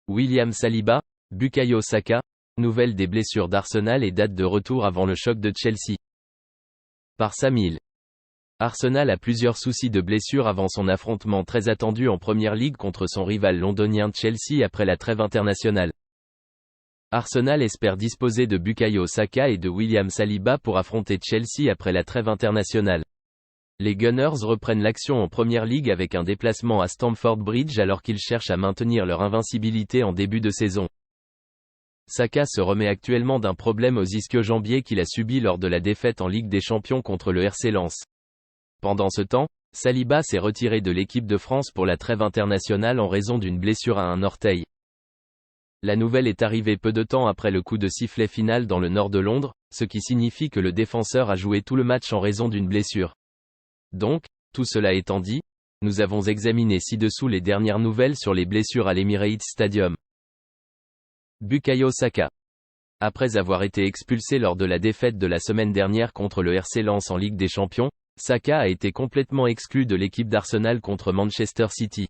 William Saliba, Bukayo Saka, nouvelles des blessures d'Arsenal et date de retour avant le choc de Chelsea. Par Sam Hill. Arsenal a plusieurs soucis de blessures avant son affrontement très attendu en Premier League contre son rival londonien Chelsea après la trêve internationale. Arsenal espère disposer de Bukayo Saka et de William Saliba pour affronter Chelsea après la trêve internationale. Les Gunners reprennent l'action en Premier League avec un déplacement à Stamford Bridge alors qu'ils cherchent à maintenir leur invincibilité en début de saison. Saka se remet actuellement d'un problème aux ischio-jambiers qu'il a subi lors de la défaite en Ligue des Champions contre le RC Lens. Pendant ce temps, Saliba s'est retiré de l'équipe de France pour la trêve internationale en raison d'une blessure à un orteil. La nouvelle est arrivée peu de temps après le coup de sifflet final dans le nord de Londres, ce qui signifie que le défenseur a joué tout le match en raison d'une blessure. Donc, tout cela étant dit, nous avons examiné ci-dessous les dernières nouvelles sur les blessures à l'Emirates Stadium. Bukayo Saka. Après avoir été expulsé lors de la défaite de la semaine dernière contre le RC Lens en Ligue des Champions, Saka a été complètement exclu de l'équipe d'Arsenal contre Manchester City.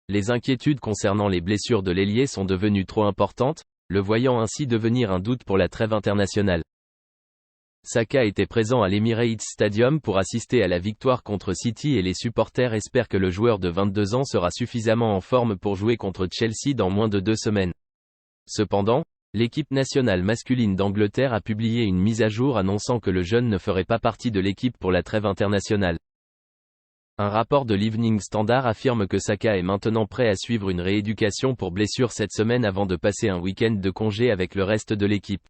Les inquiétudes concernant les blessures de l'ailier sont devenues trop importantes, le voyant ainsi devenir un doute pour la trêve internationale. Saka était présent à l'Emirates Stadium pour assister à la victoire contre City et les supporters espèrent que le joueur de 22 ans sera suffisamment en forme pour jouer contre Chelsea dans moins de 2 semaines. Cependant, l'équipe nationale masculine d'Angleterre a publié une mise à jour annonçant que le jeune ne ferait pas partie de l'équipe pour la trêve internationale. Un rapport de l'Evening Standard affirme que Saka est maintenant prêt à suivre une rééducation pour blessure cette semaine avant de passer un week-end de congé avec le reste de l'équipe.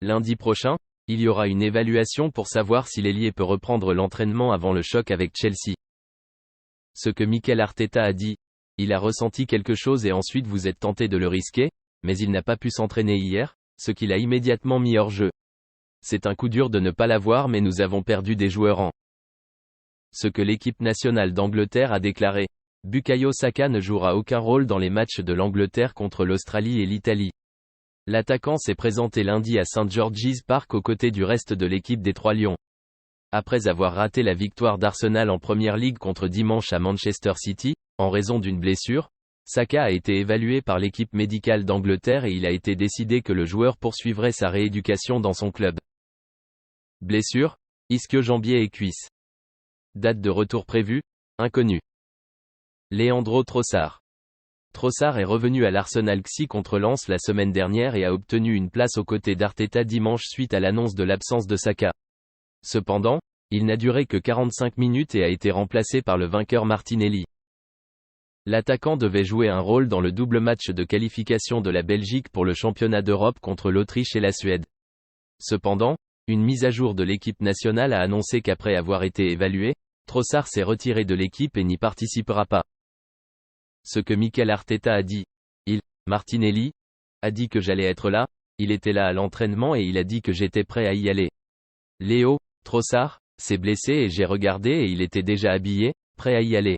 Lundi prochain, il y aura une évaluation pour savoir si l'ailier peut reprendre l'entraînement avant le choc avec Chelsea. Ce que Mikel Arteta a dit, il a ressenti quelque chose et ensuite vous êtes tenté de le risquer, mais il n'a pas pu s'entraîner hier, ce qui l'a immédiatement mis hors jeu. C'est un coup dur de ne pas l'avoir mais nous avons perdu des joueurs en. Ce que l'équipe nationale d'Angleterre a déclaré, Bukayo Saka ne jouera aucun rôle dans les matchs de l'Angleterre contre l'Australie et l'Italie. L'attaquant s'est présenté lundi à St George's Park aux côtés du reste de l'équipe des Trois Lions. Après avoir raté la victoire d'Arsenal en Premier League contre dimanche à Manchester City, en raison d'une blessure, Saka a été évalué par l'équipe médicale d'Angleterre et il a été décidé que le joueur poursuivrait sa rééducation dans son club. Blessure, ischio-jambier et cuisse. Date de retour prévue, inconnue. Leandro Trossard. Trossard est revenu à l'Arsenal XI contre Lens la semaine dernière et a obtenu une place aux côtés d'Arteta dimanche suite à l'annonce de l'absence de Saka. Cependant, il n'a duré que 45 minutes et a été remplacé par le vainqueur Martinelli. L'attaquant devait jouer un rôle dans le double match de qualification de la Belgique pour le championnat d'Europe contre l'Autriche et la Suède. Cependant, une mise à jour de l'équipe nationale a annoncé qu'après avoir été évalué, Trossard s'est retiré de l'équipe et n'y participera pas. Ce que Mikel Arteta a dit, Martinelli, a dit que j'allais être là, il était là à l'entraînement et il a dit que j'étais prêt à y aller. Léo, Trossard, s'est blessé et j'ai regardé et il était déjà habillé, prêt à y aller.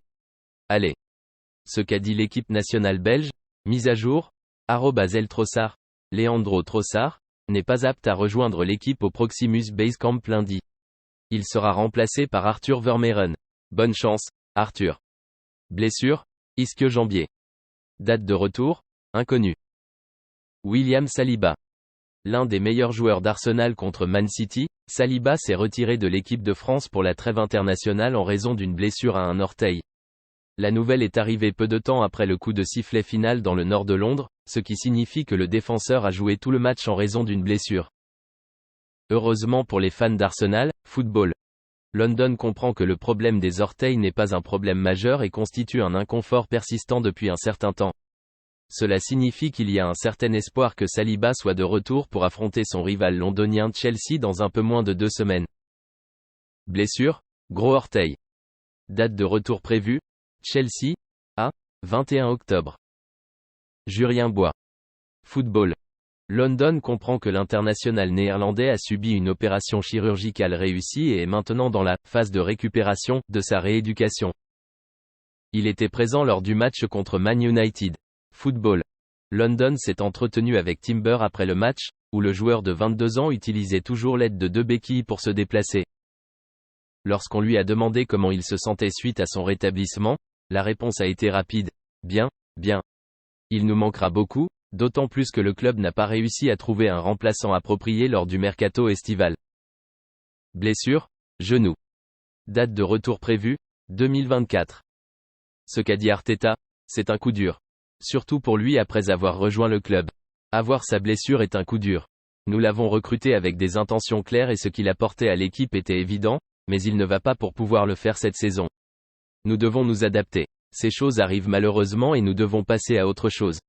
Allez. Ce qu'a dit l'équipe nationale belge, mise à jour, @El Trossard, Leandro Trossard, n'est pas apte à rejoindre l'équipe au Proximus Basecamp lundi. Il sera remplacé par Arthur Vermeeren. Bonne chance, Arthur. Blessure, ischio-jambier. Date de retour, inconnue. William Saliba. L'un des meilleurs joueurs d'Arsenal contre Man City, Saliba s'est retiré de l'équipe de France pour la trêve internationale en raison d'une blessure à un orteil. La nouvelle est arrivée peu de temps après le coup de sifflet final dans le nord de Londres, ce qui signifie que le défenseur a joué tout le match en raison d'une blessure. Heureusement pour les fans d'Arsenal, Football London comprend que le problème des orteils n'est pas un problème majeur et constitue un inconfort persistant depuis un certain temps. Cela signifie qu'il y a un certain espoir que Saliba soit de retour pour affronter son rival londonien Chelsea dans un peu moins de 2 semaines. Blessure, gros orteil. Date de retour prévue, Chelsea, 21 octobre. Jurien Bois. Football London comprend que l'international néerlandais a subi une opération chirurgicale réussie et est maintenant dans la phase de récupération de sa rééducation. Il était présent lors du match contre Man United. Football London s'est entretenu avec Timber après le match, où le joueur de 22 ans utilisait toujours l'aide de 2 béquilles pour se déplacer. Lorsqu'on lui a demandé comment il se sentait suite à son rétablissement, la réponse a été rapide. Bien, bien. Il nous manquera beaucoup, d'autant plus que le club n'a pas réussi à trouver un remplaçant approprié lors du mercato estival. Blessure, genou. Date de retour prévue, 2024. Ce qu'a dit Arteta, c'est un coup dur. Surtout pour lui après avoir rejoint le club. Avoir sa blessure est un coup dur. Nous l'avons recruté avec des intentions claires et ce qu'il apportait à l'équipe était évident, mais il ne va pas pour pouvoir le faire cette saison. Nous devons nous adapter. Ces choses arrivent malheureusement et nous devons passer à autre chose.